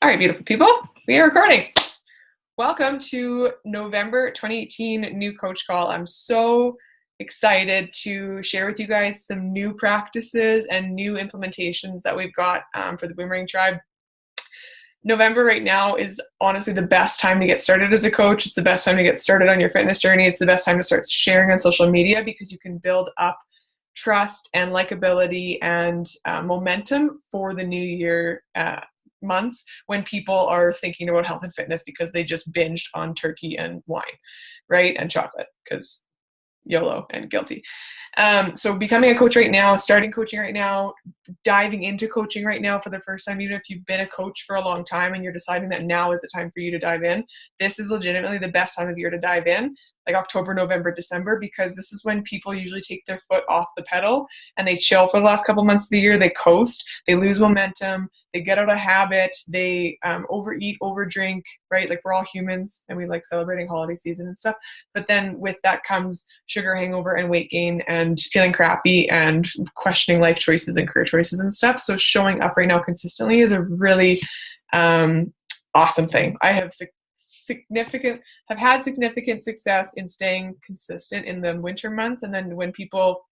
All right, beautiful people, we are recording. Welcome to November 2018 new coach call. I'm so excited to share with you guys some new practices and new implementations that we've got for the Boomerang tribe. November right now is honestly the best time to get started as a coach. It's the best time to get started on your fitness journey. It's the best time to start sharing on social media because you can build up trust and likability and momentum for the new year months when people are thinking about health and fitness because they just binged on turkey and wine, right? And chocolate, because YOLO and guilty. So becoming a coach right now, starting coaching right now, diving into coaching right now for the first time, even if you've been a coach for a long time and you're deciding that now is the time for you to dive in, this is legitimately the best time of year to dive in, like October, November, December, because this is when people usually take their foot off the pedal and they chill for the last couple months of the year. They coast, they lose momentum, they get out of habit, they overeat, overdrink, right? Like we're all humans and we like celebrating holiday season and stuff. But then with that comes sugar hangover and weight gain and feeling crappy and questioning life choices and career choices and stuff. So showing up right now consistently is a really awesome thing. I have had significant success in staying consistent in the winter months. And then when people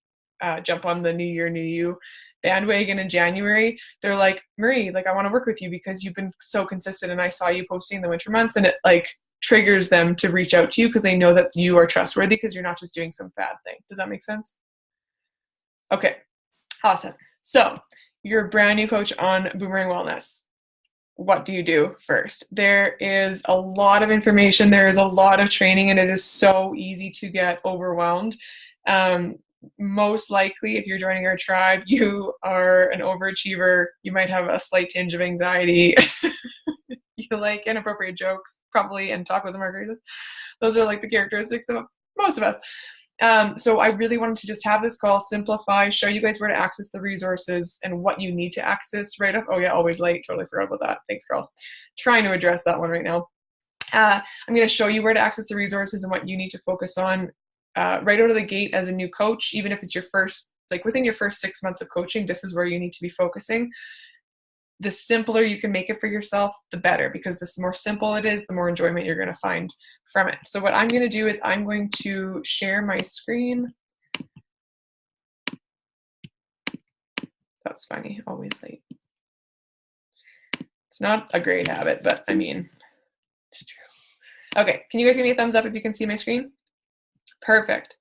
jump on the New Year, New You bandwagon in January, they're like, Marie, like I want to work with you because you've been so consistent and I saw you posting in the winter months, and it like triggers them to reach out to you because they know that you are trustworthy because you're not just doing some fad thing. Does that make sense? Okay, awesome. So you're a brand new coach on Boomerang Wellness. What do you do first? There is a lot of information, there is a lot of training, and it is so easy to get overwhelmed. Most likely, if you're joining our tribe, you are an overachiever. You might have a slight tinge of anxiety. You like inappropriate jokes, probably, and tacos and margaritas. Those are like the characteristics of most of us. So I really wanted to just have this call, simplify, show you guys where to access the resources and what you need to access right up. Oh yeah, always late. Totally forgot about that. Thanks, girls. Trying to address that one right now. I'm going to show you where to access the resources and what you need to focus on right out of the gate as a new coach. Even if it's your first, like within your first 6 months of coaching, this is where you need to be focusing. The simpler you can make it for yourself, the better, because the more simple it is, the more enjoyment you're going to find from it. So what I'm going to do is I'm going to share my screen. That's funny, always late. It's not a great habit, but I mean, it's true. Okay, can you guys give me a thumbs up if you can see my screen? Perfect.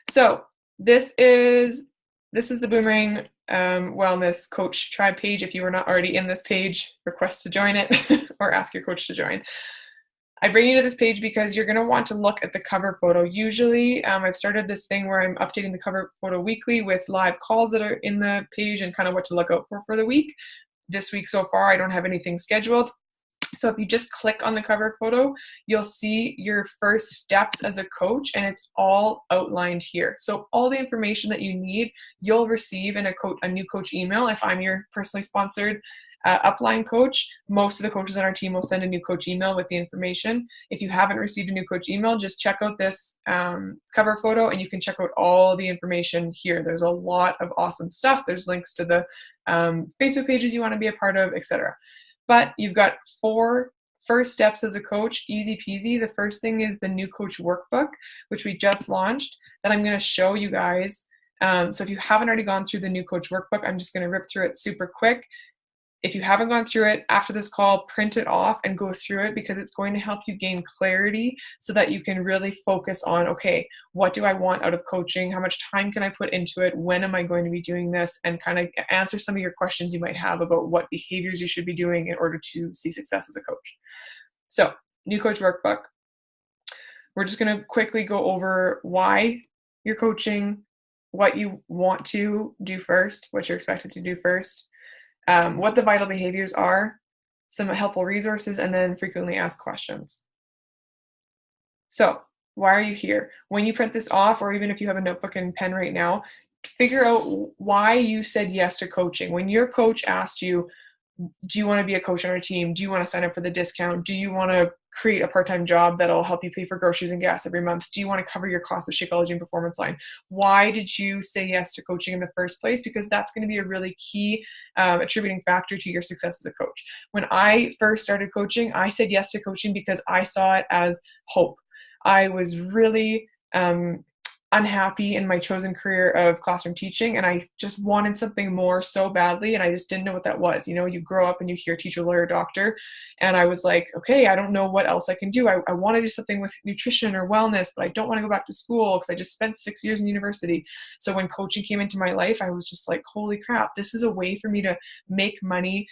So this is the Boomerang Wellness Coach Tribe page. If you are not already in this page, request to join it or ask your coach to join. I bring you to this page because you're going to want to look at the cover photo. Usually, I've started this thing where I'm updating the cover photo weekly with live calls that are in the page and kind of what to look out for the week. This week so far, I don't have anything scheduled. So if you just click on the cover photo, you'll see your first steps as a coach, and it's all outlined here. So all the information that you need, you'll receive in a new coach email. If I'm your personally sponsored upline coach, most of the coaches on our team will send a new coach email with the information. If you haven't received a new coach email, just check out this cover photo and you can check out all the information here. There's a lot of awesome stuff. There's links to the Facebook pages you want to be a part of, etc. But you've got 4 first steps as a coach, easy peasy. The first thing is the new coach workbook, which we just launched, that I'm going to show you guys. So if you haven't already gone through the new coach workbook, I'm just going to rip through it super quick. If you haven't gone through it, after this call, print it off and go through it, because it's going to help you gain clarity so that you can really focus on, okay, what do I want out of coaching? How much time can I put into it? When am I going to be doing this? And kind of answer some of your questions you might have about what behaviors you should be doing in order to see success as a coach. So, new coach workbook. We're just going to quickly go over why you're coaching, what you want to do first, what you're expected to do first, what the vital behaviors are, some helpful resources, and then frequently asked questions. So why are you here? When you print this off, or even if you have a notebook and pen right now, figure out why you said yes to coaching. When your coach asked you, do you want to be a coach on our team? Do you want to sign up for the discount? Do you want to create a part-time job that'll help you pay for groceries and gas every month? Do you want to cover your cost of Shakeology and Performance Line? Why did you say yes to coaching in the first place? Because that's going to be a really key attributing factor to your success as a coach. When I first started coaching, I said yes to coaching because I saw it as hope. I was really unhappy in my chosen career of classroom teaching, and I just wanted something more so badly, and I just didn't know what that was. You know, you grow up and you hear teacher, lawyer, doctor, and I was like, okay, I don't know what else I can do. I want to do something with nutrition or wellness, but I don't want to go back to school because I just spent 6 years in university. So when coaching came into my life, I was just like, holy crap, this is a way for me to make money,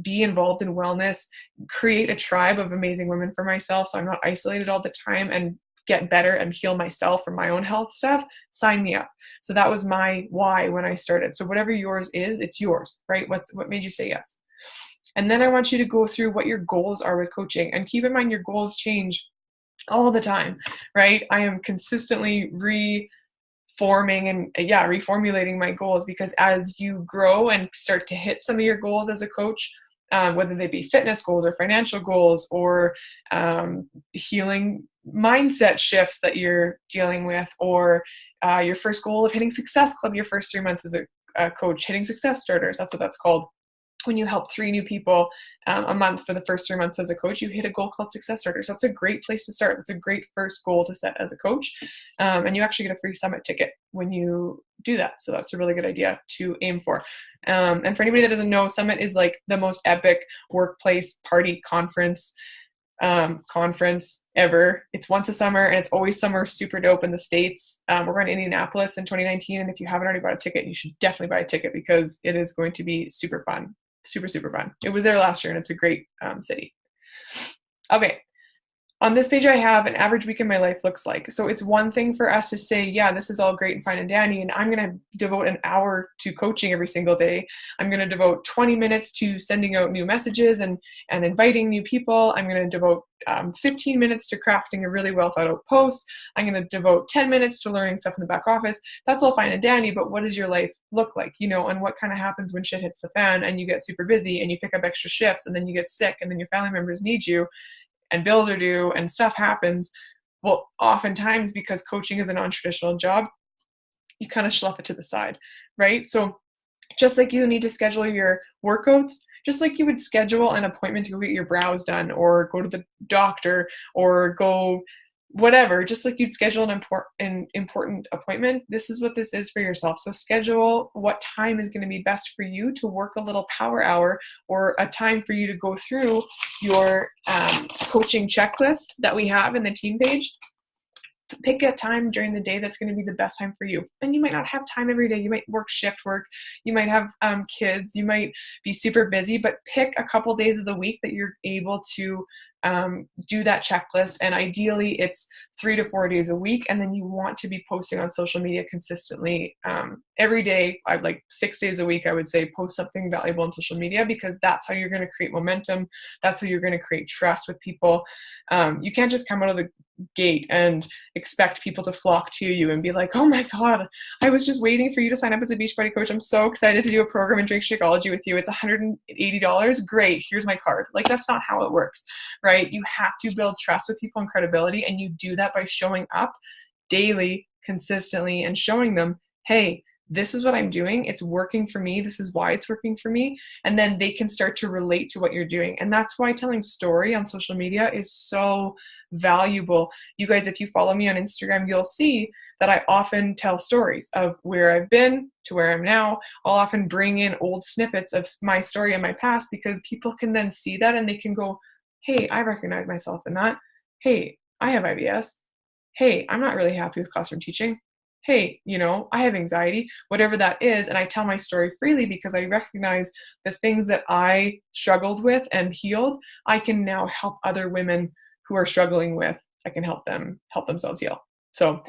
be involved in wellness, create a tribe of amazing women for myself so I'm not isolated all the time, and get better and heal myself from my own health stuff. Sign me up. So that was my why when I started. So whatever yours is, it's yours, right? What made you say yes? And then I want you to go through what your goals are with coaching, and keep in mind your goals change all the time, right? I am consistently reformulating my goals, because as you grow and start to hit some of your goals as a coach, whether they be fitness goals or financial goals or healing mindset shifts that you're dealing with, or your first goal of hitting Success Club your first 3 months as a coach, hitting Success Starters, that's what that's called. When you help 3 new people a month for the first 3 months as a coach, you hit a goal called Success Starters. That's a great place to start. That's a great first goal to set as a coach. And you actually get a free summit ticket when you do that. So that's a really good idea to aim for. And for anybody that doesn't know, Summit is like the most epic workplace party conference ever. It's once a summer, and it's always somewhere super dope in the States. We're going to Indianapolis in 2019. And if you haven't already bought a ticket, you should definitely buy a ticket, because it is going to be super fun. Super, super fun. It was there last year, and it's a great city. Okay. On this page, I have an average week in my life looks like. So it's one thing for us to say, yeah, this is all great and fine and dandy, and I'm going to devote an hour to coaching every single day. I'm going to devote 20 minutes to sending out new messages and inviting new people. I'm going to devote 15 minutes to crafting a really well thought out post. I'm going to devote 10 minutes to learning stuff in the back office. That's all fine and dandy, but what does your life look like? You know, and what kind of happens when shit hits the fan and you get super busy and you pick up extra shifts and then you get sick and then your family members need you and bills are due and stuff happens? Well, oftentimes, because coaching is a non-traditional job, you kind of slough it to the side, right? So just like you need to schedule your workouts, just like you would schedule an appointment to go get your brows done or go to the doctor or go whatever, just like you'd schedule an important appointment, this is what this is for yourself. So schedule what time is going to be best for you to work a little power hour, or a time for you to go through your coaching checklist that we have in the team page. Pick a time during the day that's going to be the best time for you. And you might not have time every day. You might work shift work. You might have kids. You might be super busy, but pick a couple days of the week that you're able to do that checklist. And ideally it's 3 to 4 days a week. And then you want to be posting on social media consistently every day. I'd like 6 days a week, I would say, post something valuable on social media, because that's how you're going to create momentum. That's how you're going to create trust with people. You can't just come out of the gate and expect people to flock to you and be like, oh my God, I was just waiting for you to sign up as a Beachbody coach. I'm so excited to do a program and drink Shakeology with you. It's $180. Great. Here's my card. Like, that's not how it works, right? You have to build trust with people and credibility. And you do that by showing up daily, consistently, and showing them, hey, this is what I'm doing. It's working for me. This is why it's working for me. And then they can start to relate to what you're doing. And that's why telling story on social media is so valuable. You guys, if you follow me on Instagram, you'll see that I often tell stories of where I've been to where I'm now. I'll often bring in old snippets of my story and my past, because people can then see that and they can go, hey, I recognize myself in that. Hey, I have IBS. Hey, I'm not really happy with classroom teaching. Hey, you know, I have anxiety, whatever that is. And I tell my story freely because I recognize the things that I struggled with and healed. I can now help other women who are struggling with. I can help them help themselves heal. So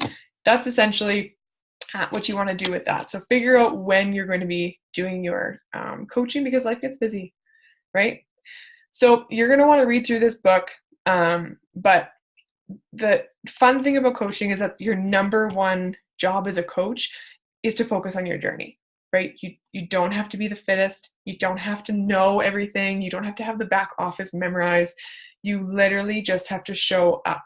that's essentially what you want to do with that. So figure out when you're going to be doing your coaching, because life gets busy, right? So you're going to want to read through this book. But the fun thing about coaching is that your number one job as a coach is to focus on your journey. right? You don't have to be the fittest. You don't have to know everything. You don't have to have the back office memorized. You literally just have to show up,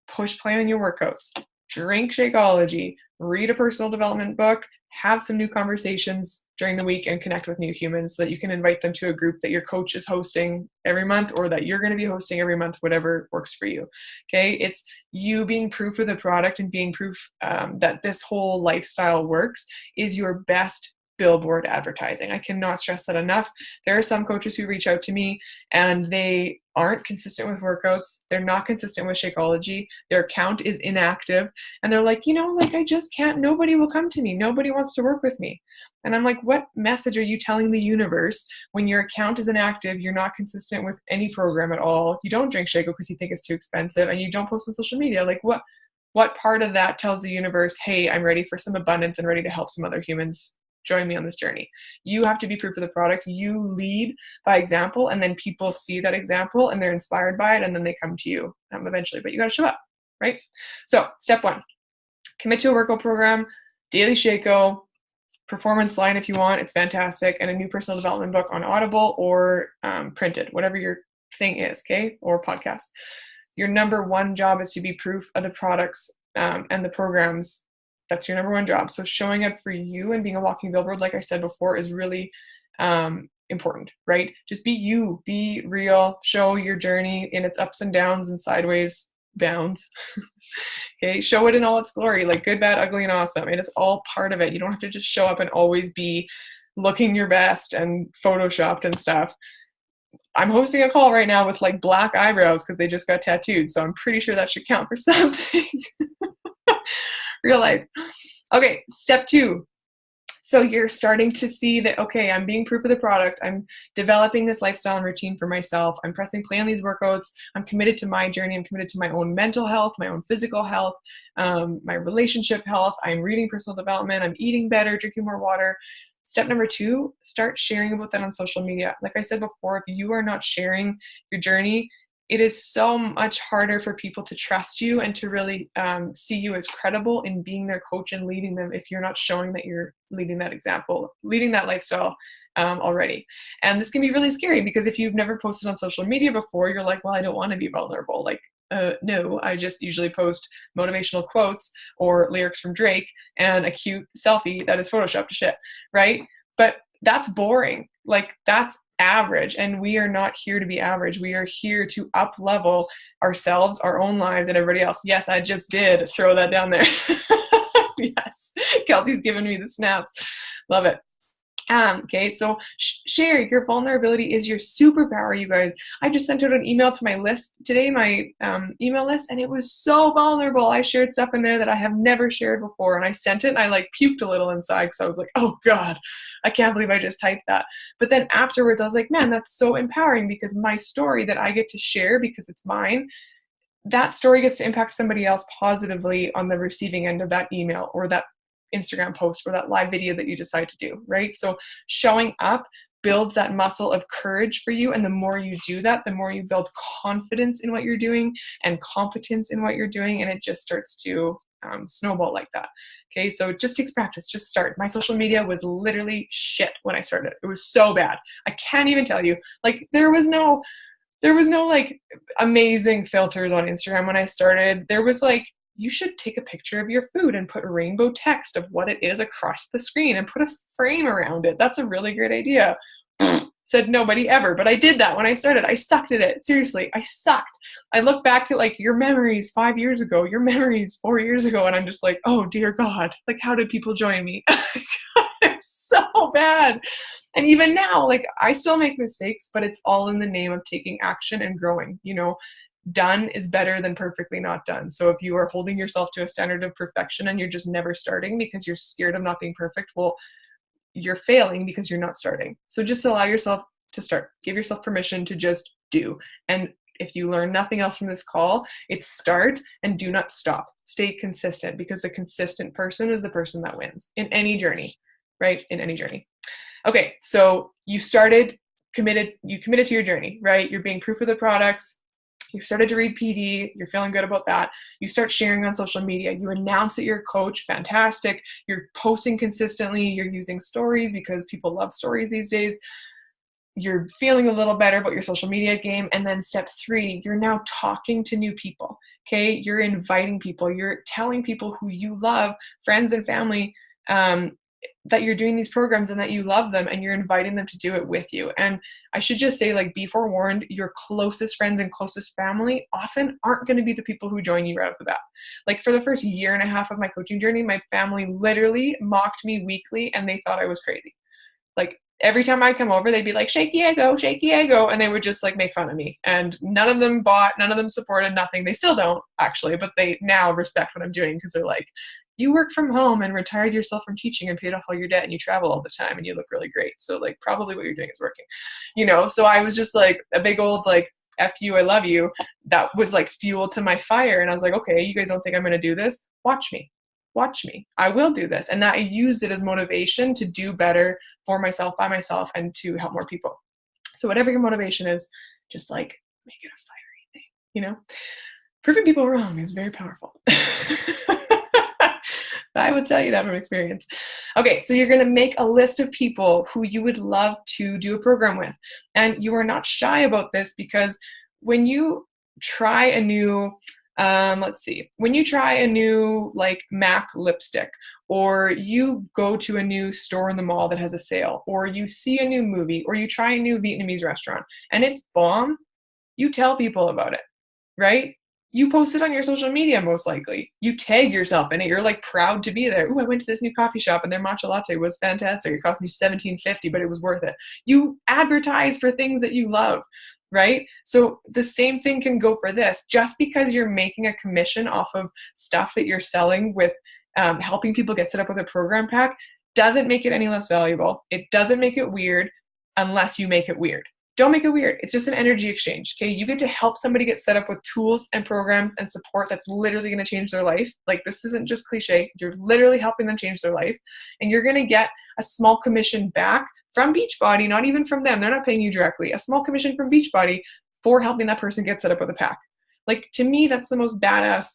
push play on your workouts, drink Shakeology, read a personal development book, have some new conversations during the week, and connect with new humans so that you can invite them to a group that your coach is hosting every month, or that you're going to be hosting every month, whatever works for you. Okay. It's you being proof of the product and being proof that this whole lifestyle works is your best billboard advertising. I cannot stress that enough. There are some coaches who reach out to me and they aren't consistent with workouts. They're not consistent with Shakeology. Their account is inactive. And they're like, I just can't, nobody will come to me. Nobody wants to work with me. And I'm like, what message are you telling the universe when your account is inactive, you're not consistent with any program at all, you don't drink Shako because you think it's too expensive, and you don't post on social media? Like what part of that tells the universe, hey, I'm ready for some abundance and ready to help some other humans join me on this journey? You have to be proof of the product. You lead by example, and then people see that example and they're inspired by it, and then they come to you eventually. But you got to show up, right? So step 1, commit to a workout program, daily Shako, performance line if you want, it's fantastic, and a new personal development book on Audible or printed, whatever your thing is, okay, or podcast. Your number 1 job is to be proof of the products and the programs. That's your number 1 job. So showing up for you and being a walking billboard, like I said before, is really important, right? Just be you, be real, show your journey in its ups and downs and sideways bounds. Okay, show it in all its glory, like good, bad, ugly, and awesome. It is all part of it. You don't have to just show up and always be looking your best and photoshopped and stuff. I'm hosting a call right now with like black eyebrows because they just got tattooed, so I'm pretty sure that should count for something. Real life. Okay, step 2. So you're starting to see that, okay, I'm being proof of the product. I'm developing this lifestyle and routine for myself. I'm pressing play on these workouts. I'm committed to my journey. I'm committed to my own mental health, my own physical health, my relationship health. I'm reading personal development. I'm eating better, drinking more water. Step number 2, start sharing about that on social media. Like I said before, if you are not sharing your journey, it is so much harder for people to trust you and to really see you as credible in being their coach and leading them if you're not showing that you're leading that example, leading that lifestyle already. And this can be really scary because if you've never posted on social media before, you're like, well, I don't want to be vulnerable. Like, no, I just usually post motivational quotes or lyrics from Drake and a cute selfie that is photoshopped to shit, right? But that's boring. Like, that's average, and we are not here to be average. We are here to up level ourselves, our own lives, and everybody else. Yes, I just did throw that down there. Yes, Kelsey's giving me the snaps. Love it. Okay, so share. Your vulnerability is your superpower, you guys. I just sent out an email to my list today, my email list, and it was so vulnerable. I shared stuff in there that I have never shared before, and I sent it, and I like puked a little inside because I was like, oh God, I can't believe I just typed that. But then afterwards, I was like, man, that's so empowering because my story that I get to share because it's mine, that story gets to impact somebody else positively on the receiving end of that email or that Instagram post or that live video that you decide to do, right? So showing up builds that muscle of courage for you. And the more you do that, the more you build confidence in what you're doing and competence in what you're doing. And it just starts to snowball like that. Okay, so it just takes practice. Just start. My social media was literally shit when I started. It was so bad. I can't even tell you. Like, there was no like amazing filters on Instagram when I started. There was like, you should take a picture of your food and put rainbow text of what it is across the screen and put a frame around it. That's a really great idea. Said nobody ever, but I did that when I started. I sucked at it. Seriously, I sucked. I look back at like your memories 5 years ago, your memories 4 years ago, and I'm just like, oh dear God, like how did people join me? It's so bad. And even now, like I still make mistakes, but it's all in the name of taking action and growing. You know, done is better than perfectly not done. So if you are holding yourself to a standard of perfection and you're just never starting because you're scared of not being perfect, well, you're failing because you're not starting. So just allow yourself to start. Give yourself permission to just do. And if you learn nothing else from this call, it's start and do not stop. Stay consistent because the consistent person is the person that wins in any journey, right? In any journey. Okay, so you started, you committed to your journey, right? You're being proof of the products. You've started to read PD, you're feeling good about that. You start sharing on social media. You announce that you're a coach, fantastic. You're posting consistently. You're using stories because people love stories these days. You're feeling a little better about your social media game. And then step 3, you're now talking to new people, okay? You're inviting people. You're telling people who you love, friends and family, that you're doing these programs and that you love them, and you're inviting them to do it with you. And I should just say, like, be forewarned, your closest friends and closest family often aren't going to be the people who join you right off the bat. Like, for the first year and a half of my coaching journey, my family literally mocked me weekly and they thought I was crazy. Like, every time I come over, they'd be like, shaky ego, and they would just like make fun of me. And none of them bought, none of them supported, nothing. They still don't, actually, but they now respect what I'm doing because they're like, you work from home and retired yourself from teaching and paid off all your debt and you travel all the time and you look really great. So like, probably what you're doing is working, you know? So I was just like a big old like, F you, I love you. That was like fuel to my fire. And I was like, okay, you guys don't think I'm going to do this? Watch me. I will do this. And that I used it as motivation to do better for myself, by myself, and to help more people. So whatever your motivation is, just like make it a fiery thing, you know? Proving people wrong is very powerful. I would tell you that from experience. Okay, so you're going to make a list of people who you would love to do a program with. And you are not shy about this, because when you try a new, when you try a new like MAC lipstick, or you go to a new store in the mall that has a sale, or you see a new movie, or you try a new Vietnamese restaurant and it's bomb, you tell people about it, right? You post it on your social media, most likely. You tag yourself in it. You're like proud to be there. Ooh, I went to this new coffee shop and their matcha latte was fantastic. It cost me $17.50, but it was worth it. You advertise for things that you love, right? So the same thing can go for this. Just because you're making a commission off of stuff that you're selling with helping people get set up with a program pack doesn't make it any less valuable. It doesn't make it weird unless you make it weird. Don't make it weird. It's just an energy exchange, okay? You get to help somebody get set up with tools and programs and support that's literally going to change their life. Like, this isn't just cliche. You're literally helping them change their life. And you're going to get a small commission back from Beachbody, not even from them. They're not paying you directly. A small commission from Beachbody for helping that person get set up with a pack. Like, to me, that's the most badass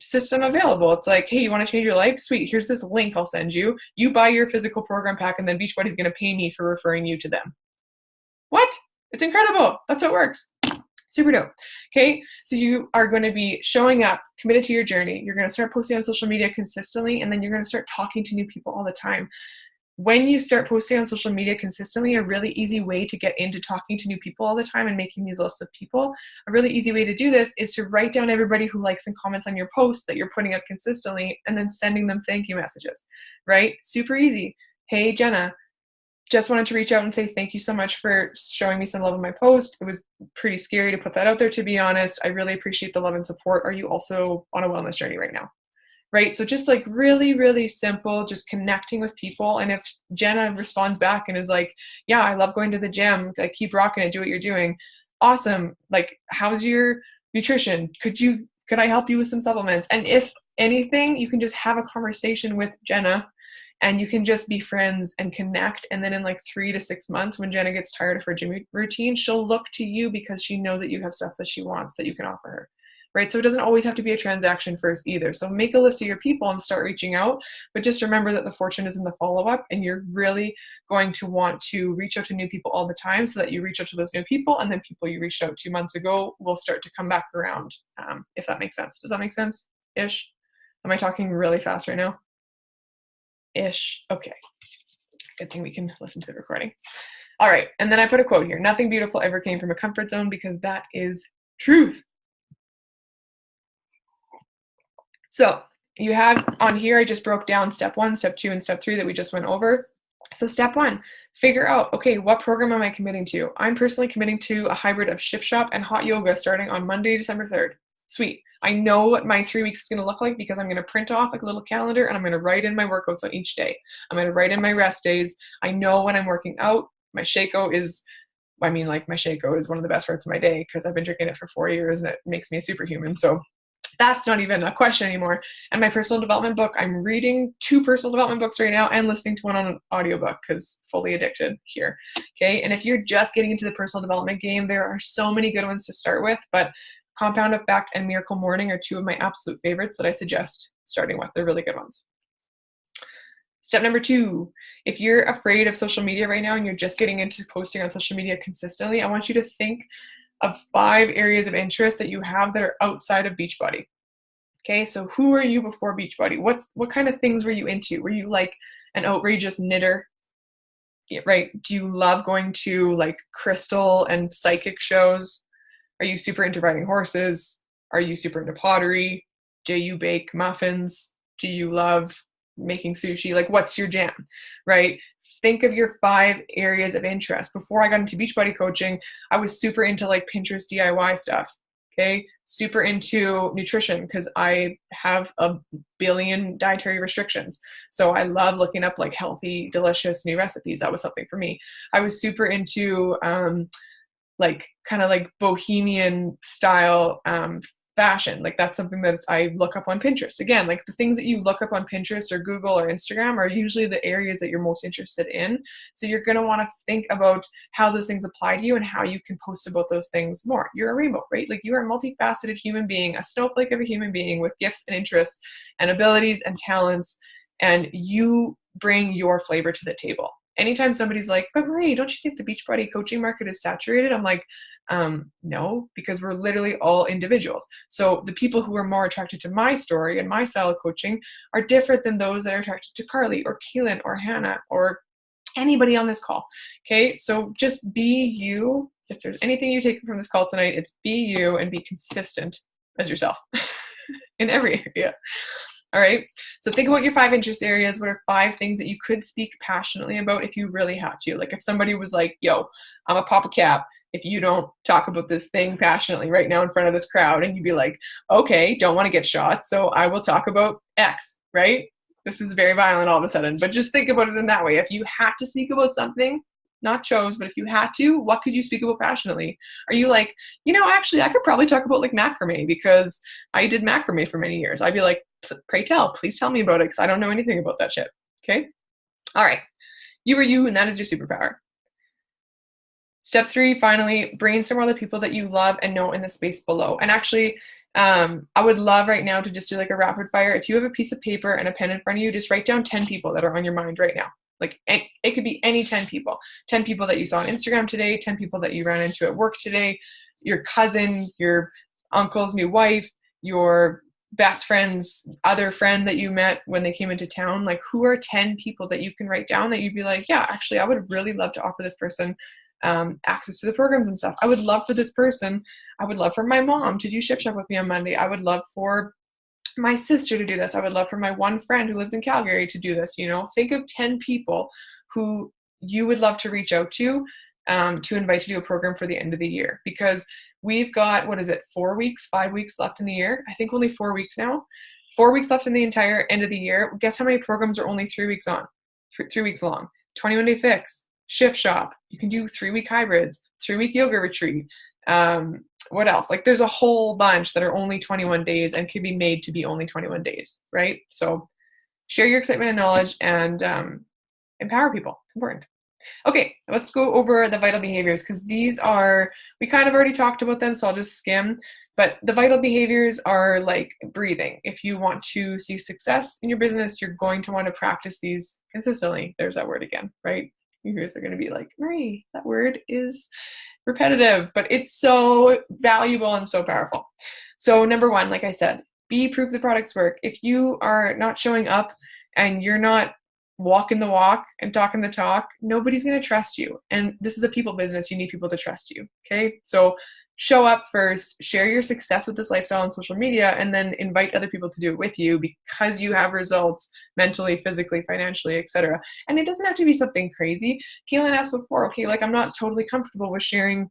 system available. It's like, hey, you want to change your life? Sweet. Here's this link I'll send you. You buy your physical program pack, and then Beachbody's going to pay me for referring you to them. What? It's incredible. That's how it works. Super dope. Okay, so you are going to be showing up, committed to your journey. You're going to start posting on social media consistently, and then you're going to start talking to new people all the time. When you start posting on social media consistently, a really easy way to get into talking to new people all the time and making these lists of people, a really easy way to do this is to write down everybody who likes and comments on your posts that you're putting up consistently, and then sending them thank you messages, right? Super easy. Hey, Jenna, just wanted to reach out and say thank you so much for showing me some love in my post. It was pretty scary to put that out there, to be honest. I really appreciate the love and support. Are you also on a wellness journey right now? Right? So just like really, really simple, just connecting with people. And if Jenna responds back and is like, yeah, I love going to the gym, like, keep rocking it, do what you're doing. Awesome. Like, how's your nutrition? Could I help you with some supplements? And if anything, you can just have a conversation with Jenna, and you can just be friends and connect. And then in like 3 to 6 months, when Jenna gets tired of her gym routine, she'll look to you because she knows that you have stuff that she wants that you can offer her, right? So it doesn't always have to be a transaction first either. So make a list of your people and start reaching out. But just remember that the fortune is in the follow-up, and you're really going to want to reach out to new people all the time, so that you reach out to those new people, and then people you reached out to months ago will start to come back around, if that makes sense. Does that make sense? Ish? Am I talking really fast right now? Ish. Okay. Good thing we can listen to the recording. All right. And then I put a quote here. Nothing beautiful ever came from a comfort zone, because that is truth. So you have on here, I just broke down step 1, step 2, and step 3 that we just went over. So step 1, figure out, okay, what program am I committing to? I'm personally committing to a hybrid of Shift Shop and hot yoga starting on Monday, December 3rd. Sweet. I know what my 3 weeks is going to look like, because I'm going to print off like a little calendar, and I'm going to write in my workouts on each day. I'm going to write in my rest days. I know when I'm working out. My Shaco is one of the best parts of my day, because I've been drinking it for 4 years and it makes me a superhuman. So that's not even a question anymore. And my personal development book, I'm reading 2 personal development books right now and listening to one on an audiobook, because fully addicted here. Okay. And if you're just getting into the personal development game, there are so many good ones to start with, but Compound Effect and Miracle Morning are two of my absolute favorites that I suggest starting with. They're really good ones. Step number 2, if you're afraid of social media right now and you're just getting into posting on social media consistently, I want you to think of 5 areas of interest that you have that are outside of Beachbody. Okay, so who were you before Beachbody? What kind of things were you into? Were you like an outrageous knitter? Yeah, right? Do you love going to like crystal and psychic shows? Are you super into riding horses? Are you super into pottery? Do you bake muffins? Do you love making sushi? Like, what's your jam, right? Think of your 5 areas of interest. Before I got into Beachbody coaching, I was super into like Pinterest DIY stuff. Okay, super into nutrition because I have a billion dietary restrictions. So I love looking up like healthy, delicious new recipes. That was something for me. I was super into like kind of like bohemian style fashion. Like that's something that I look up on Pinterest. Again, like the things that you look up on Pinterest or Google or Instagram are usually the areas that you're most interested in. So you're going to want to think about how those things apply to you and how you can post about those things more. You're a rainbow, right? Like you are a multifaceted human being, a snowflake of a human being with gifts and interests and abilities and talents, and you bring your flavor to the table. Anytime somebody's like, but Marie, don't you think the Beachbody coaching market is saturated? I'm like, no, because we're literally all individuals. So the people who are more attracted to my story and my style of coaching are different than those that are attracted to Carly or Kaylin or Hannah or anybody on this call. Okay, so just be you. If there's anything you take from this call tonight, it's be you and be consistent as yourself in every area. All right, so think about your 5 interest areas. What are 5 things that you could speak passionately about if you really had to? Like if somebody was like, yo, I'm a pop a cap if you don't talk about this thing passionately right now in front of this crowd, and you'd be like, okay, don't want to get shot, so I will talk about X, right? This is very violent all of a sudden, but just think about it in that way. If you had to speak about something, not chose, but if you had to, what could you speak about passionately? Are you like, actually, I could probably talk about like macrame because I did macrame for many years. I'd be like, pray tell, please tell me about it because I don't know anything about that shit. Okay? All right. You are you, and that is your superpower. Step 3, finally, brainstorm all the people that you love and know in the space below. And actually, I would love right now to just do like a rapid fire. If you have a piece of paper and a pen in front of you, just write down 10 people that are on your mind right now. Like it could be any 10 people. 10 people that you saw on Instagram today, 10 people that you ran into at work today, your cousin, your uncle's new wife, your best friend's other friend that you met when they came into town. Like who are 10 people that you can write down that you'd be like, yeah, actually, I would really love to offer this person access to the programs and stuff. I would love for this person. I would love for my mom to do Shift Shop with me on Monday. I would love for my sister to do this. I would love for my one friend who lives in Calgary to do this. Think of 10 people who you would love to reach out to invite to do a program for the end of the year, because we've got, 4 weeks, 5 weeks left in the year. I think only 4 weeks now. 4 weeks left in the entire end of the year. Guess how many programs are only 3 weeks on? 3 weeks long. 21 Day Fix, Shift Shop. You can do 3-week hybrids, 3-week yoga retreat. What else? Like there's a whole bunch that are only 21 days and can be made to be only 21 days, right? So share your excitement and knowledge and empower people. It's important. Okay, let's go over the vital behaviors because we kind of already talked about them, so I'll just skim. But the vital behaviors are like breathing. If you want to see success in your business, you're going to want to practice these consistently. There's that word again, right? Your ears are going to be like, Marie, that word is repetitive, but it's so valuable and so powerful. So number 1, like I said, be proof the products work. If you are not showing up and you're not walking the walk and talking the talk, nobody's going to trust you. And this is a people business. You need people to trust you. Okay. So show up first, share your success with this lifestyle on social media, and then invite other people to do it with you because you have results mentally, physically, financially, etc. And it doesn't have to be something crazy. Kaylin asked before, okay, like I'm not totally comfortable with sharing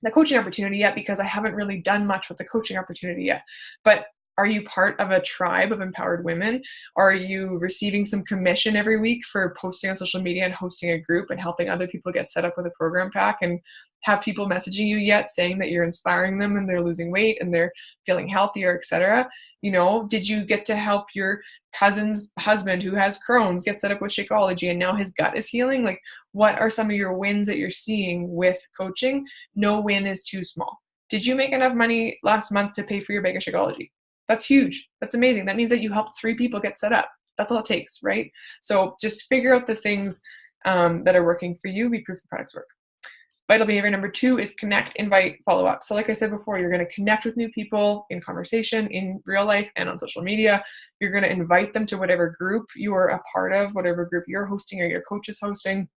the coaching opportunity yet because I haven't really done much with the coaching opportunity yet. But are you part of a tribe of empowered women? Are you receiving some commission every week for posting on social media and hosting a group and helping other people get set up with a program pack and have people messaging you yet saying that you're inspiring them and they're losing weight and they're feeling healthier, etc.? Did you get to help your cousin's husband who has Crohn's get set up with Shakeology and now his gut is healing? Like, what are some of your wins that you're seeing with coaching? No win is too small. Did you make enough money last month to pay for your bag of Shakeology? That's huge. That's amazing. That means that you helped 3 people get set up. That's all it takes, right? So just figure out the things that are working for you. Be proof the products work. Vital behavior number 2 is connect, invite, follow up. So like I said before, you're going to connect with new people in conversation, in real life, and on social media. You're going to invite them to whatever group you are a part of, whatever group you're hosting or your coach is hosting.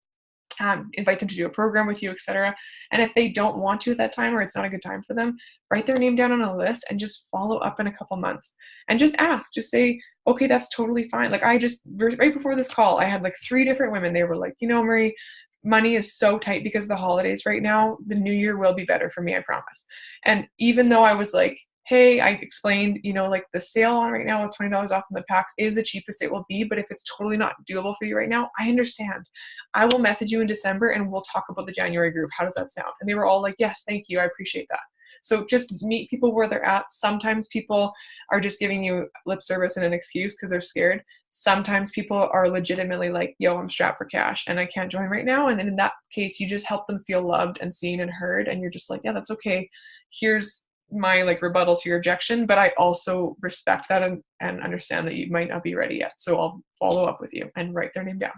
Invite them to do a program with you, etc. And if they don't want to at that time, or it's not a good time for them, write their name down on a list and just follow up in a couple months and just ask, just say, okay, that's totally fine. Like right before this call, I had like 3 different women. They were like, Marie, money is so tight because of the holidays right now. The new year will be better for me, I promise. And even though I was like, hey, I explained, like the sale on right now with $20 off in the packs is the cheapest it will be, but if it's totally not doable for you right now, I understand. I will message you in December and we'll talk about the January group. How does that sound? And they were all like, yes, thank you. I appreciate that. So just meet people where they're at. Sometimes people are just giving you lip service and an excuse because they're scared. Sometimes people are legitimately like, yo, I'm strapped for cash and I can't join right now. And then in that case, you just help them feel loved and seen and heard. And you're just like, yeah, that's okay. Here's my rebuttal to your objection, but I also respect that and understand that you might not be ready yet. So I'll follow up with you and write their name down.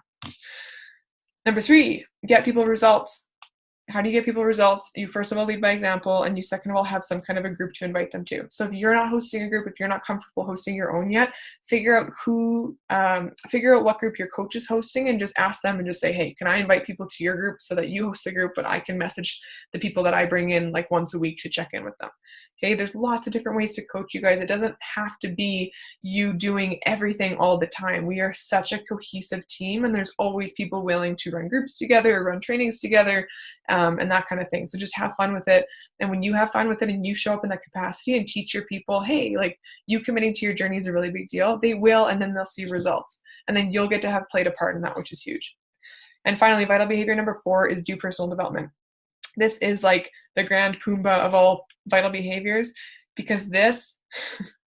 Number 3, get people results. How do you get people results? You first of all lead by example, and you second of all have some kind of a group to invite them to. So if you're not hosting a group, if you're not comfortable hosting your own yet, figure out what group your coach is hosting and just ask them and just say, hey, can I invite people to your group so that you host a group, but I can message the people that I bring in like once a week to check in with them. Okay, there's lots of different ways to coach you guys. It doesn't have to be you doing everything all the time. We are such a cohesive team, and there's always people willing to run groups together, or run trainings together, and that kind of thing. So just have fun with it. And when you have fun with it and you show up in that capacity and teach your people, hey, like you committing to your journey is a really big deal, they will, and then they'll see results. And then you'll get to have played a part in that, which is huge. And finally, vital behavior number 4 is do personal development. This is like the grand Pumbaa of all vital behaviors, because this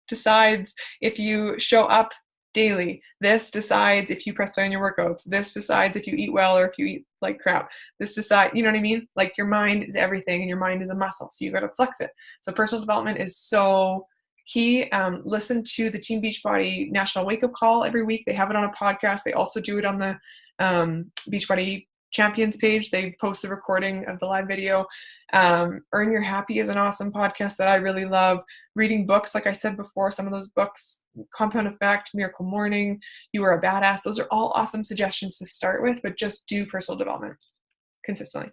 decides if you show up daily. This decides if you press play on your workouts. This decides if you eat well or if you eat like crap. This decides, you know what I mean? Like your mind is everything and your mind is a muscle. So you got to flex it. So personal development is so key. Listen to the Team Beachbody National Wake Up Call every week. They have it on a podcast. They also do it on the Beachbody Champions page. They post the recording of the live video. Earn Your Happy is an awesome podcast that I really love. Reading books, like I said before, some of those books, Compound Effect, Miracle Morning, You Are a Badass, those are all awesome suggestions to start with, but just do personal development consistently.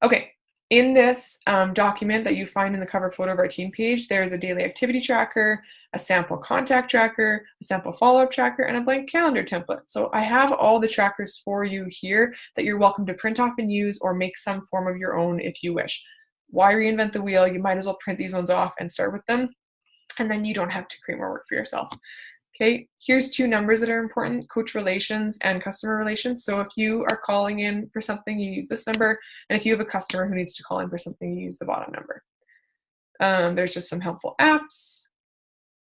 Okay, in this document that you find in the cover photo of our team page, there's a daily activity tracker, a sample contact tracker, a sample follow-up tracker, and a blank calendar template. So I have all the trackers for you here that you're welcome to print off and use, or make some form of your own if you wish. Why reinvent the wheel? You might as well print these ones off and start with them, and then you don't have to create more work for yourself. Okay, here's 2 numbers that are important: coach relations and customer relations. So if you are calling in for something, you use this number. And if you have a customer who needs to call in for something, you use the bottom number. There's just some helpful apps.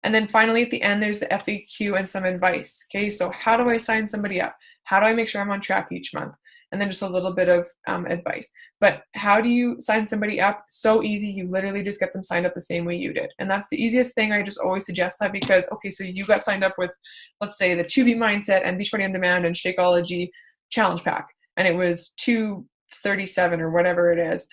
And then finally, at the end, there's the FAQ and some advice. Okay, so how do I sign somebody up? How do I make sure I'm on track each month? And then just a little bit of advice. But how do you sign somebody up? So easy. You literally just get them signed up the same way you did. And that's the easiest thing. I just always suggest that because, okay, so you got signed up with, let's say, the 2B Mindset and Beachbody On Demand and Shakeology Challenge Pack. And it was $237 or whatever it is.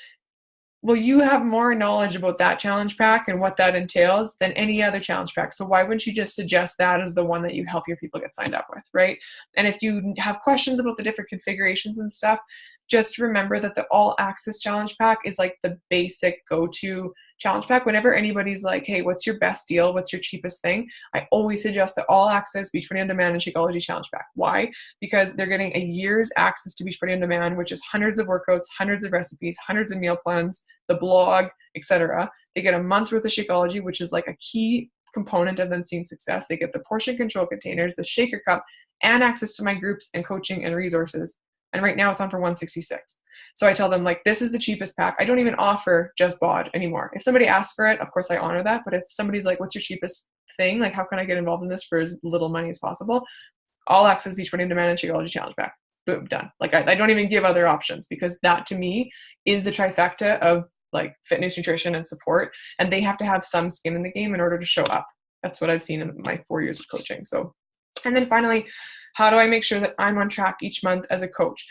Well, you have more knowledge about that challenge pack and what that entails than any other challenge pack. So why wouldn't you just suggest that as the one that you help your people get signed up with, right? And if you have questions about the different configurations and stuff, just remember that the All Access Challenge Pack is like the basic go-to challenge pack. Whenever anybody's like, hey, what's your best deal? What's your cheapest thing? I always suggest the All Access Beachbody On Demand and Shakeology Challenge Pack. Why? Because they're getting a year's access to Beachbody On Demand, which is hundreds of workouts, hundreds of recipes, hundreds of meal plans, the blog, etc. They get a month's worth of Shakeology, which is like a key component of them seeing success. They get the portion control containers, the shaker cup, and access to my groups and coaching and resources. And right now it's on for $166. So I tell them, like, this is the cheapest pack. I don't even offer just BOD anymore. If somebody asks for it, of course I honor that. But if somebody's like, what's your cheapest thing? Like, how can I get involved in this for as little money as possible? All Access Beachbody On Demand and Shakeology Challenge Pack. Boom, done. Like, I don't even give other options, because that to me is the trifecta of like fitness, nutrition, and support, and they have to have some skin in the game in order to show up. That's what I've seen in my 4 years of coaching. So, and then finally, how do I make sure that I'm on track each month as a coach?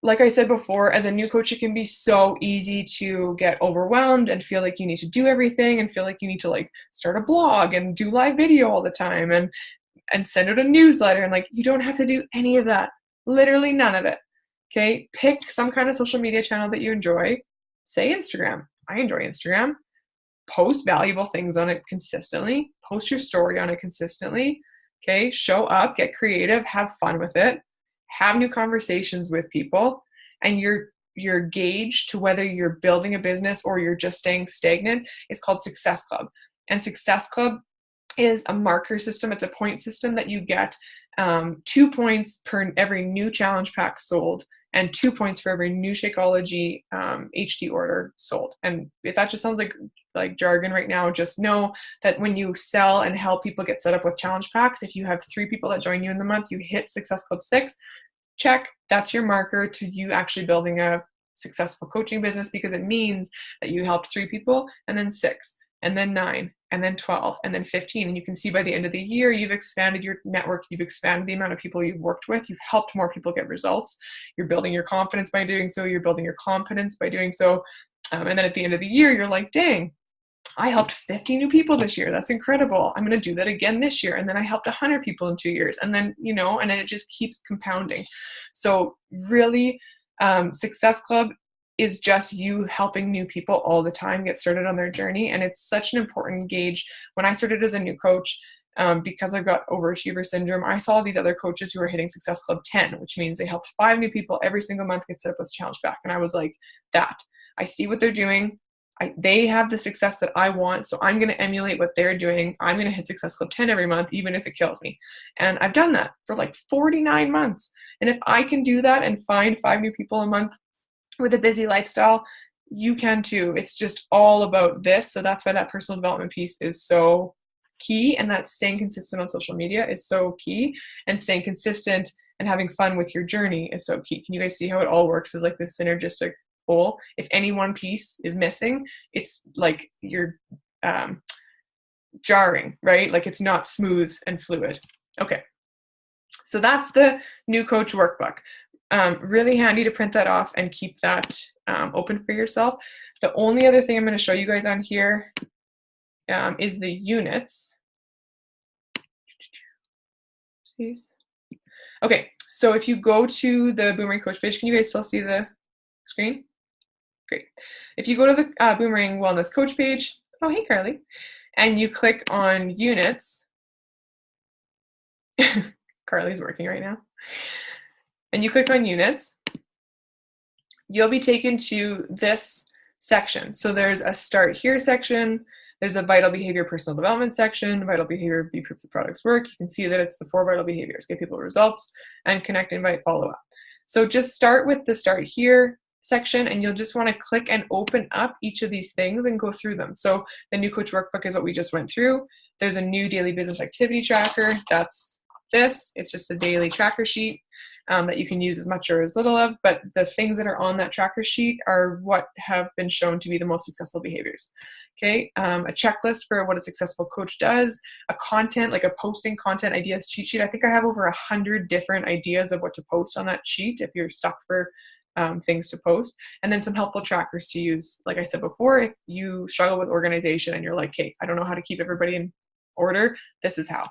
Like I said before, as a new coach, it can be so easy to get overwhelmed and feel like you need to do everything and feel like you need to like start a blog and do live video all the time and send out a newsletter. And like, you don't have to do any of that. Literally none of it. Okay. Pick some kind of social media channel that you enjoy. Say Instagram. I enjoy Instagram. Post valuable things on it consistently. Post your story on it consistently. Okay. Show up, get creative, have fun with it. Have new conversations with people, and your gauge to whether you're building a business or you're just staying stagnant is called Success Club. And Success Club is a marker system. It's a point system that you get 2 points per every new challenge pack sold, and 2 points for every new Shakeology HD order sold. And if that just sounds like jargon right now, just know that when you sell and help people get set up with challenge packs, if you have 3 people that join you in the month, you hit Success Club 6, check, that's your marker to you actually building a successful coaching business, because it means that you helped 3 people, and then 6, and then 9, and then 12, and then 15. And you can see by the end of the year, you've expanded your network, you've expanded the amount of people you've worked with, you've helped more people get results, you're building your confidence by doing so, you're building your competence by doing so. And then at the end of the year, you're like, dang, I helped 50 new people this year. That's incredible. I'm going to do that again this year. And then I helped 100 people in 2 years. And then, and then it just keeps compounding. So really, Success Club is just you helping new people all the time get started on their journey. And it's such an important gauge. When I started as a new coach, because I've got overachiever syndrome, I saw these other coaches who were hitting Success Club 10, which means they helped 5 new people every single month get set up with Challenge Back. And I was like, I see what they're doing. They have the success that I want, so I'm going to emulate what they're doing. I'm going to hit Success Club 10 every month, even if it kills me. And I've done that for like 49 months. And if I can do that and find 5 new people a month with a busy lifestyle, you can too. It's just all about this. So that's why that personal development piece is so key, and that staying consistent on social media is so key, and staying consistent and having fun with your journey is so key. Can you guys see how it all works as like this synergistic whole? If any one piece is missing, it's like you're jarring, right? Like it's not smooth and fluid. Okay, so that's the new coach workbook. Really handy to print that off and keep that open for yourself. The only other thing I'm going to show you guys on here is the units. Okay, so if you go to the Boomerang coach page, can you guys still see the screen? Great. If you go to the Boomerang Wellness Coach page, oh, hey, Carly, and you click on units, Carly's working right now, and you click on units, you'll be taken to this section. So there's a start here section, there's a vital behavior personal development section, vital behavior, be proof the products work. You can see that it's the 4 vital behaviors: get people results, and connect, invite, follow up. So just start with the start here section, and you'll just want to click and open up each of these things and go through them. So the new coach workbook is what we just went through. There's a new daily business activity tracker. That's this. It's just a daily tracker sheet that you can use as much or as little of, but the things that are on that tracker sheet are what have been shown to be the most successful behaviors. Okay, a checklist for what a successful coach does, a content, like a posting content ideas cheat sheet. I think I have over 100 different ideas of what to post on that sheet if you're stuck for things to post, and then some helpful trackers to use. Like I said before, if you struggle with organization and you're like, hey, I don't know how to keep everybody in order, this is how.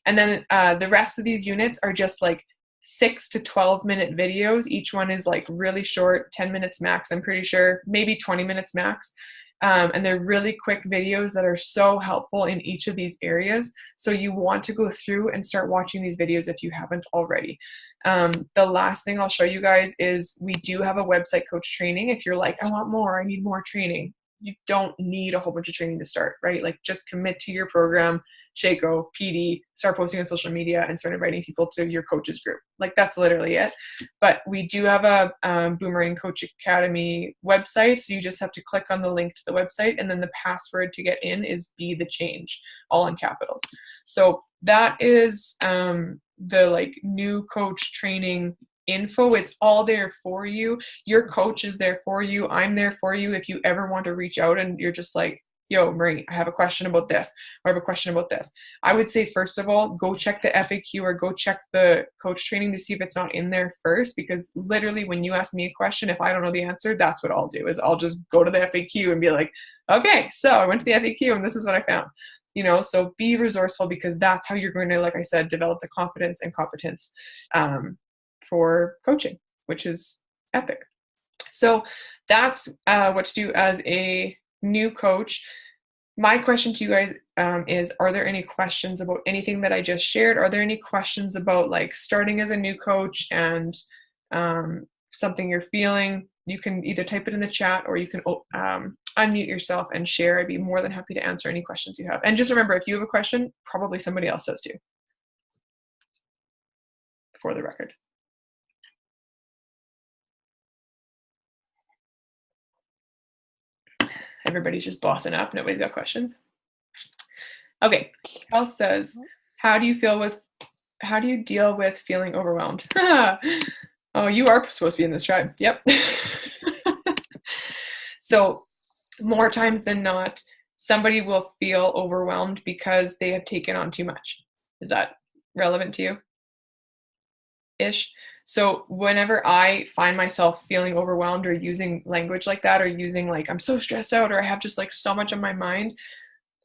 And then the rest of these units are just like 6 to 12 minute videos. Each one is like really short, 10 minutes max, I'm pretty sure, maybe 20 minutes max. And they're really quick videos that are so helpful in each of these areas. So you want to go through and start watching these videos if you haven't already. The last thing I'll show you guys is we do have a website coach training. If you're like, I want more, I need more training. You don't need a whole bunch of training to start, right? Like just commit to your program, Shaco, PD, start posting on social media, and start inviting people to your coaches group. Like that's literally it. But we do have a Boomerang Coach Academy website. So you just have to click on the link to the website, and then the password to get in is Be the Change, all in capitals. So that is the like new coach training info. It's all there for you. Your coach is there for you. I'm there for you. If you ever want to reach out and you're just like, yo, Marie, I have a question about this, or I have a question about this. I would say, first of all, go check the FAQ or go check the coach training to see if it's not in there first, because literally when you ask me a question, if I don't know the answer, that's what I'll do, is I'll just go to the FAQ and be like, okay, so I went to the FAQ and this is what I found. So be resourceful, because that's how you're going to, like I said, develop the confidence and competence for coaching, which is epic. So that's what to do as a new coach. My question to you guys is, are there any questions about anything that I just shared? Are there any questions about like starting as a new coach and something you're feeling? You can either type it in the chat or you can unmute yourself and share. I'd be more than happy to answer any questions you have. And just remember, if you have a question, probably somebody else does too, for the record. Everybody's just bossing up. Nobody's got questions. Okay. Kel says, how do you deal with feeling overwhelmed? Oh, you are supposed to be in this tribe. Yep. So more times than not, somebody will feel overwhelmed because they have taken on too much. Is that relevant to you? Ish. So whenever I find myself feeling overwhelmed or using language like that, or using like, I'm so stressed out, or I have just like so much on my mind,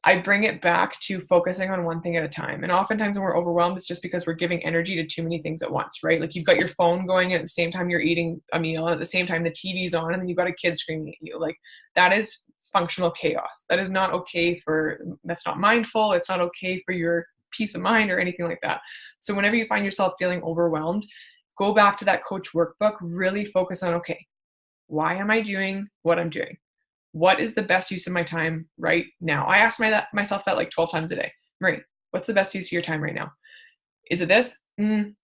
I bring it back to focusing on one thing at a time. And oftentimes when we're overwhelmed, it's just because we're giving energy to too many things at once, right? Like you've got your phone going and at the same time you're eating a meal, and at the same time the TV's on, and then you've got a kid screaming at you. Like that is functional chaos. That is not okay that's not mindful. It's not okay for your peace of mind or anything like that. So whenever you find yourself feeling overwhelmed, go back to that coach workbook, really focus on, okay, why am I doing what I'm doing? What is the best use of my time right now? I ask myself that like 12 times a day. Marie, what's the best use of your time right now? Is it this?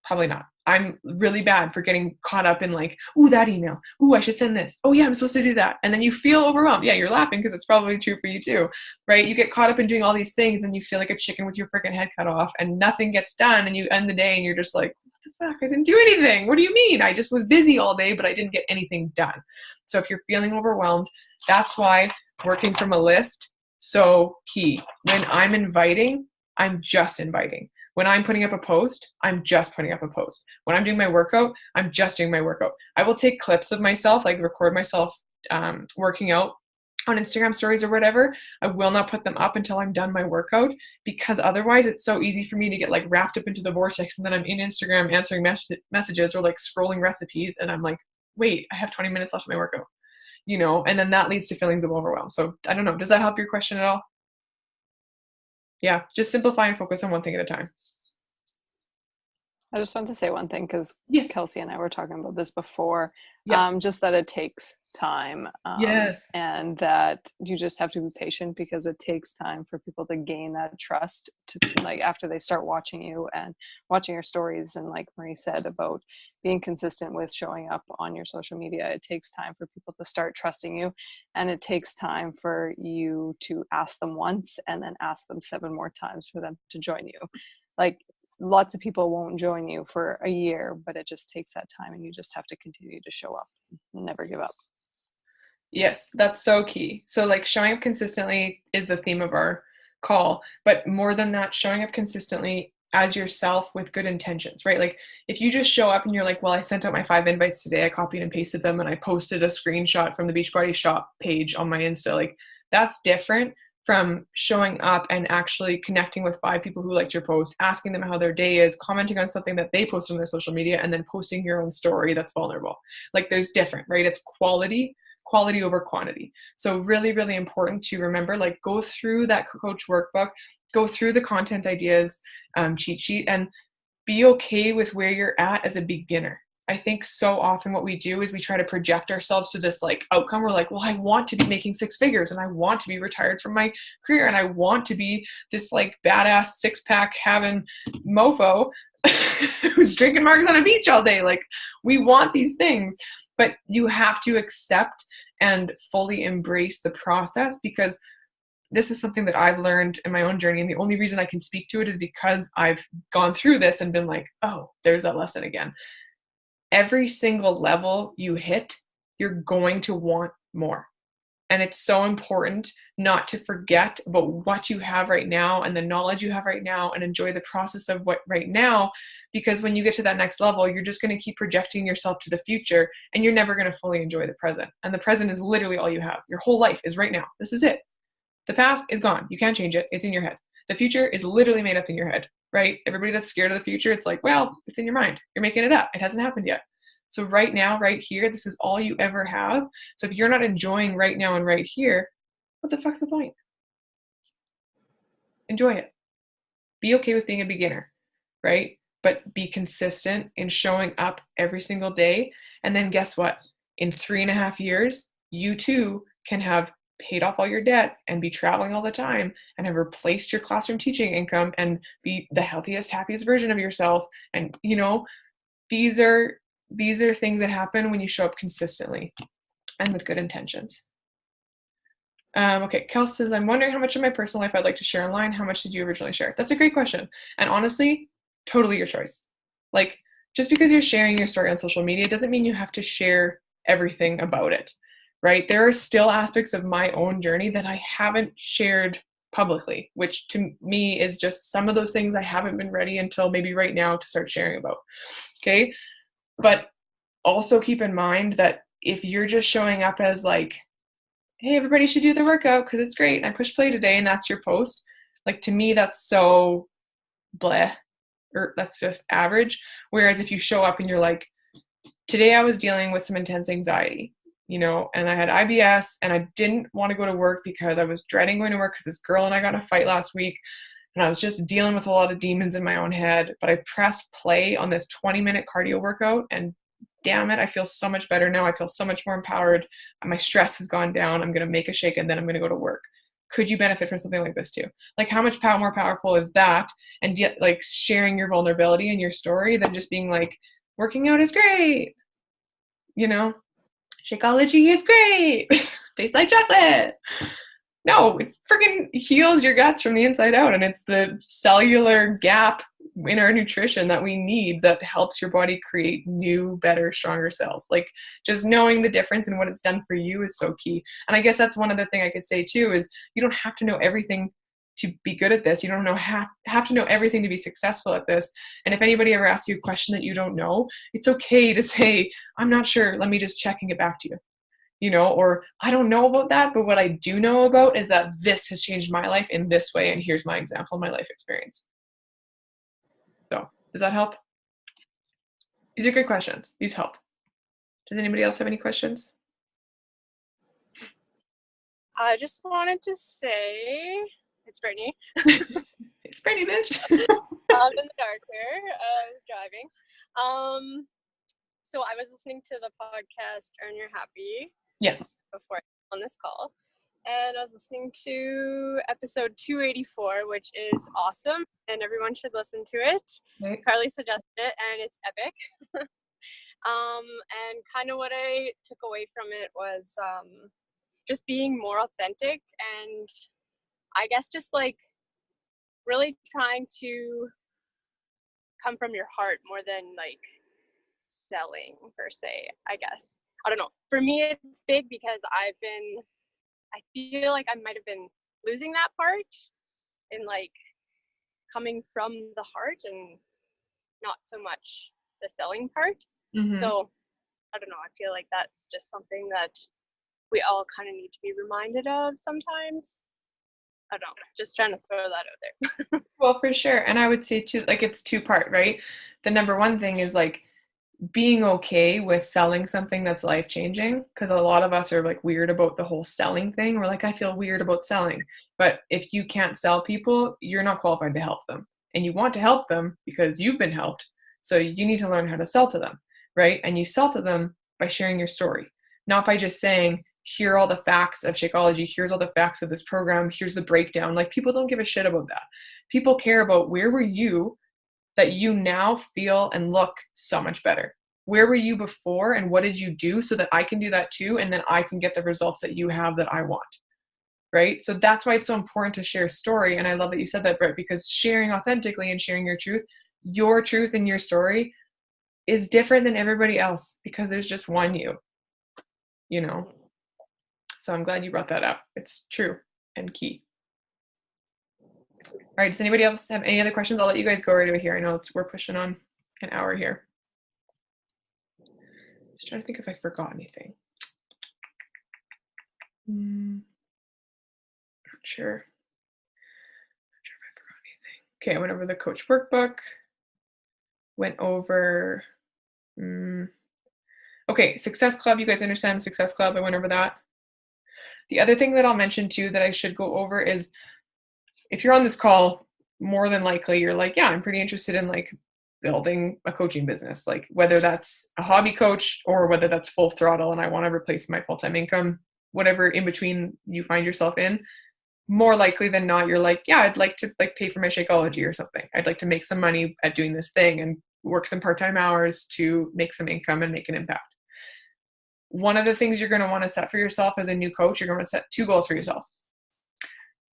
Probably not. I'm really bad for getting caught up in like, ooh, that email. Ooh, I should send this. Oh yeah, I'm supposed to do that. And then you feel overwhelmed. Yeah, you're laughing because it's probably true for you too, right? You get caught up in doing all these things and you feel like a chicken with your freaking head cut off and nothing gets done, and you end the day and you're just like, what the fuck? I didn't do anything. What do you mean? I just was busy all day, but I didn't get anything done. So if you're feeling overwhelmed, that's why working from a list, so key. When I'm inviting, I'm just inviting. When I'm putting up a post, I'm just putting up a post. When I'm doing my workout, I'm just doing my workout. I will take clips of myself, like record myself working out on Instagram stories or whatever. I will not put them up until I'm done my workout, because otherwise it's so easy for me to get like wrapped up into the vortex, and then I'm in Instagram answering messages or like scrolling recipes, and I'm like, wait, I have 20 minutes left of my workout, and then that leads to feelings of overwhelm. So I don't know. Does that help your question at all? Yeah, just simplify and focus on one thing at a time. I just want to say one thing, because yes. Kelsey and I were talking about this before, yep. Just that it takes time. Yes. And that you just have to be patient, because it takes time for people to gain that trust to like after they start watching you and watching your stories. And like Marie said about being consistent with showing up on your social media, it takes time for people to start trusting you. And it takes time for you to ask them once and then ask them 7 more times for them to join you. Like, lots of people won't join you for a year, but it just takes that time, and you just have to continue to show up and never give up. Yes, that's so key. So like showing up consistently is the theme of our call, but more than that, showing up consistently as yourself with good intentions, right? Like if you just show up and you're like, well, I sent out my 5 invites today, I copied and pasted them, and I posted a screenshot from the Beachbody shop page on my Insta, like that's different from showing up and actually connecting with 5 people who liked your post, asking them how their day is, commenting on something that they posted on their social media, and then posting your own story that's vulnerable. Like there's different, right? It's quality over quantity. So really, really important to remember, like go through that coach workbook, go through the content ideas cheat sheet, and be okay with where you're at as a beginner. I think so often what we do is we try to project ourselves to this like outcome. We're like, well, I want to be making 6 figures, and I want to be retired from my career, and I want to be this like badass 6-pack having mofo who's drinking margs on a beach all day. Like we want these things, but you have to accept and fully embrace the process, because this is something that I've learned in my own journey. And the only reason I can speak to it is because I've gone through this and been like, oh, there's that lesson again. every single level you hit, you're going to want more. And it's so important not to forget about what you have right now and the knowledge you have right now, and enjoy the process of what right now, because when you get to that next level, you're just going to keep projecting yourself to the future, and you're never going to fully enjoy the present. And the present is literally all you have. Your whole life is right now. This is it. The past is gone. You can't change it. It's in your head. The future is literally made up in your head, right? Everybody that's scared of the future, it's like, well, it's in your mind. You're making it up. It hasn't happened yet. So right now, right here, this is all you ever have. So if you're not enjoying right now and right here, what the fuck's the point? Enjoy it. Be okay with being a beginner, right? But be consistent in showing up every single day. And then guess what? In 3.5 years, you too can have paid off all your debt and be traveling all the time and have replaced your classroom teaching income and be the healthiest, happiest version of yourself. And these are things that happen when you show up consistently and with good intentions. Okay, Kel says, I'm wondering how much of my personal life I'd like to share online. How much did you originally share? That's a great question. And honestly, totally your choice. Like, just because you're sharing your story on social media doesn't mean you have to share everything about it, right? There are still aspects of my own journey that I haven't shared publicly, which to me is just some of those things I haven't been ready until maybe right now to start sharing about. Okay. But also keep in mind that if you're just showing up as like, hey, everybody should do the workout because it's great, and I pushed play today, and that's your post, like, to me, that's so bleh, or that's just average. Whereas if you show up and you're like, today I was dealing with some intense anxiety, and I had IBS, and I didn't want to go to work because I was dreading going to work because this girl and I got in a fight last week, and I was just dealing with a lot of demons in my own head, but I pressed play on this 20-minute cardio workout, and damn it, I feel so much better now. I feel so much more empowered. My stress has gone down. I'm going to make a shake, and then I'm going to go to work. Could you benefit from something like this too? Like, how much more powerful is that? And yet, like, sharing your vulnerability and your story than just being like, working out is great. Shakeology is great. Tastes like chocolate. No, it freaking heals your guts from the inside out. And it's the cellular gap in our nutrition that we need that helps your body create new, better, stronger cells. Like, just knowing the difference and what it's done for you is so key. And I guess that's one other thing I could say too, is you don't have to know everything to be good at this. You don't have to know everything to be successful at this. And if anybody ever asks you a question that you don't know, it's okay to say, I'm not sure. Let me just check and get back to you. Or I don't know about that, but what I do know about is that this has changed my life in this way, and here's my example, my life experience. So, does that help? These are good questions. These help. Does anybody else have any questions? I just wanted to say, it's Brittany. It's Brittany, bitch. I'm in the dark here. I was driving. So I was listening to the podcast Earn Your Happy. Yes. Before on this call, and I was listening to episode 284, which is awesome, and everyone should listen to it. Right. Carly suggested it, and it's epic. And kind of what I took away from it was just being more authentic, and I guess just like really trying to come from your heart more than like selling per se, I guess. I don't know. For me, it's big because I feel like I might have been losing that part in like coming from the heart and not so much the selling part. Mm-hmm. So I don't know. I feel like that's just something that we all kind of need to be reminded of sometimes. I don't know. Just trying to throw that out there. Well, for sure. And I would say too, like, it's two-part, right? The number one thing is like being okay with selling something that's life-changing, because a lot of us are like weird about the whole selling thing. We're like, I feel weird about selling. But if you can't sell people, you're not qualified to help them. And you want to help them because you've been helped. So you need to learn how to sell to them, right? And you sell to them by sharing your story, not by just saying, here are all the facts of Shakeology. Here's all the facts of this program. Here's the breakdown. Like, people don't give a shit about that. People care about, where were you that you now feel and look so much better? Where were you before, and what did you do so that I can do that too, and then I can get the results that you have that I want, right? So that's why it's so important to share story. And I love that you said that, Britt, because sharing authentically and sharing your truth and your story is different than everybody else because there's just one you, you know? So I'm glad you brought that up. It's true and key. All right, does anybody else have any other questions? I'll let you guys go right over here. I know we're pushing on an hour here. Just trying to think if I forgot anything. Not sure. Not sure if I forgot anything. Okay, I went over the coach workbook. Went over, okay, Success Club. You guys understand Success Club? I went over that. The other thing that I'll mention too that I should go over is if you're on this call, more than likely you're like, yeah, I'm pretty interested in like building a coaching business, like whether that's a hobby coach or whether that's full throttle and I want to replace my full-time income, whatever in between you find yourself in. More likely than not, you're like, yeah, I'd like to like pay for my Shakeology or something. I'd like to make some money at doing this thing and work some part-time hours to make some income and make an impact. One of the things you're going to want to set for yourself as a new coach, you're going to set 2 goals for yourself.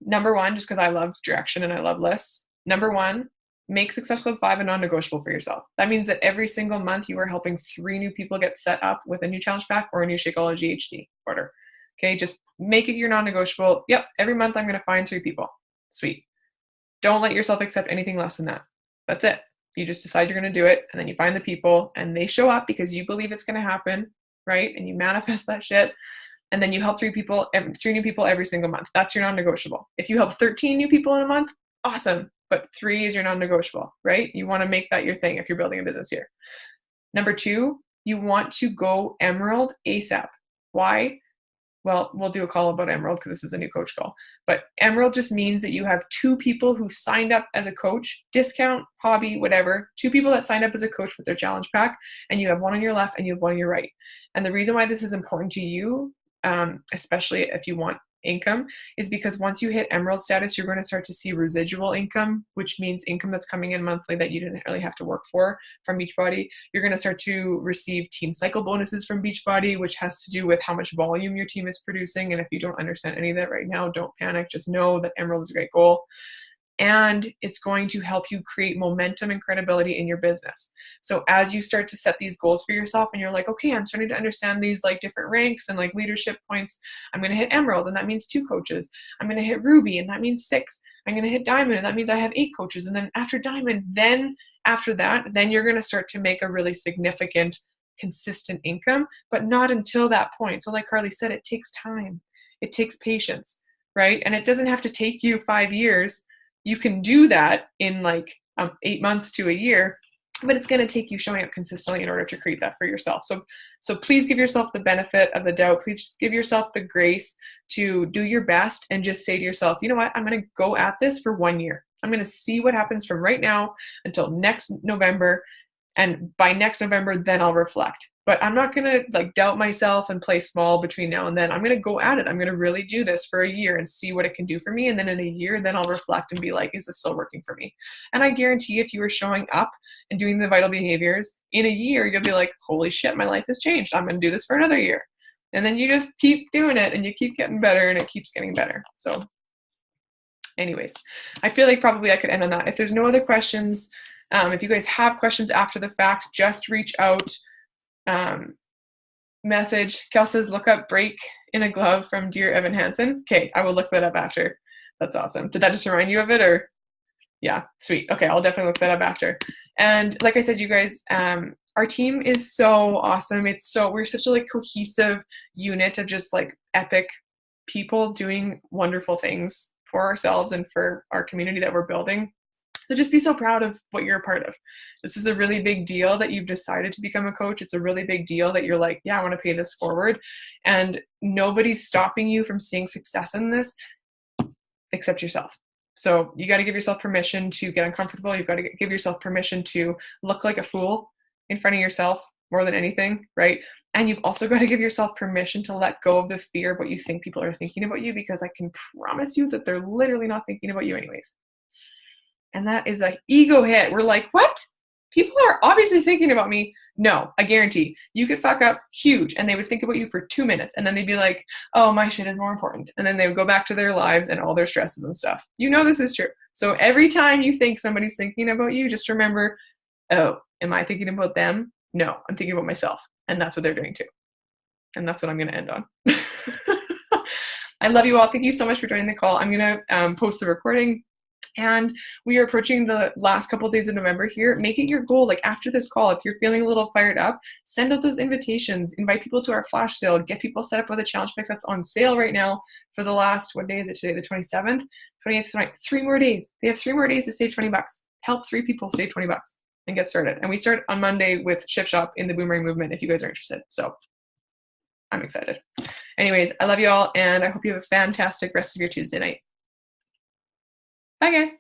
Number 1, just because I love direction and I love lists. Number 1, make Success Club 5 a non-negotiable for yourself. That means that every single month you are helping 3 new people get set up with a new challenge pack or a new Shakeology HD order. Okay, just make it your non-negotiable. Yep, every month I'm going to find 3 people. Sweet. Don't let yourself accept anything less than that. That's it. You just decide you're going to do it, and then you find the people, and they show up because you believe it's going to happen, right? And you manifest that shit, and then you help 3 new people every single month. That's your non-negotiable. If you help 13 new people in a month, awesome. But 3 is your non-negotiable, right? You want to make that your thing if you're building a business here. Number 2, you want to go Emerald ASAP. Why? Well, we'll do a call about Emerald because this is a new coach call. But Emerald just means that you have 2 people who signed up as a coach, discount, hobby, whatever, 2 people that signed up as a coach with their challenge pack, and you have one on your left and you have one on your right. And the reason why this is important to you, especially if you want income, is because once you hit Emerald status, you're going to start to see residual income, which means income that's coming in monthly that you didn't really have to work for from Beachbody. You're going to start to receive team cycle bonuses from Beachbody, which has to do with how much volume your team is producing. And if you don't understand any of that right now, don't panic. Just know that Emerald is a great goal. And it's going to help you create momentum and credibility in your business. So as you start to set these goals for yourself and you're like, okay, I'm starting to understand these like different ranks and like leadership points, I'm going to hit Emerald and that means 2 coaches. I'm going to hit Ruby and that means 6. I'm going to hit Diamond and that means I have 8 coaches. And then after Diamond, then after that, then you're going to start to make a really significant, consistent income, but not until that point. So like Carly said, it takes time. It takes patience, right? And it doesn't have to take you 5 years. You can do that in like 8 months to a year, but it's going to take you showing up consistently in order to create that for yourself. So please give yourself the benefit of the doubt. Please just give yourself the grace to do your best and just say to yourself, you know what, I'm going to go at this for 1 year. I'm going to see what happens from right now until next November. And by next November, then I'll reflect. But I'm not going to like doubt myself and play small between now and then. I'm going to go at it. I'm going to really do this for a year and see what it can do for me. And then in a year, then I'll reflect and be like, is this still working for me? And I guarantee if you are showing up and doing the vital behaviors in a year, you'll be like, holy shit, my life has changed. I'm going to do this for another year. And then you just keep doing it and you keep getting better and it keeps getting better. So anyways, I feel like probably I could end on that. If there's no other questions, if you guys have questions after the fact, just reach out. Message. Kel says, look up break in a glove from Dear Evan Hansen. Okay, I will look that up after. That's awesome. Did that just remind you of it or? Yeah, sweet. Okay, I'll definitely look that up after. And like I said, you guys, our team is so awesome. We're such a like cohesive unit of just like epic people doing wonderful things for ourselves and for our community that we're building. So just be so proud of what you're a part of. This is a really big deal that you've decided to become a coach. It's a really big deal that you're like, yeah, I want to pay this forward. And nobody's stopping you from seeing success in this except yourself. So you got to give yourself permission to get uncomfortable. You've got to give yourself permission to look like a fool in front of yourself more than anything, right? And you've also got to give yourself permission to let go of the fear of what you think people are thinking about you, because I can promise you that they're literally not thinking about you anyways. And that is an ego hit. We're like, what? People are obviously thinking about me. No, I guarantee you could fuck up huge and they would think about you for 2 minutes and then they'd be like, oh, my shit is more important. And then they would go back to their lives and all their stresses and stuff. You know this is true. So every time you think somebody's thinking about you, just remember, oh, am I thinking about them? No, I'm thinking about myself. And that's what they're doing too. And that's what I'm going to end on. I love you all. Thank you so much for joining the call. I'm going to post the recording. And we are approaching the last couple of days of November here. Make it your goal. Like after this call, if you're feeling a little fired up, send out those invitations, invite people to our flash sale, get people set up with a challenge pick that's on sale right now for the last, what day is it today? The 27th, 28th, 29th, 3 more days. They have 3 more days to save $20. Help 3 people save $20 and get started. And we start on Monday with Shift Shop in the Boomerang movement if you guys are interested. So I'm excited. Anyways, I love you all, and I hope you have a fantastic rest of your Tuesday night. Bye, guys.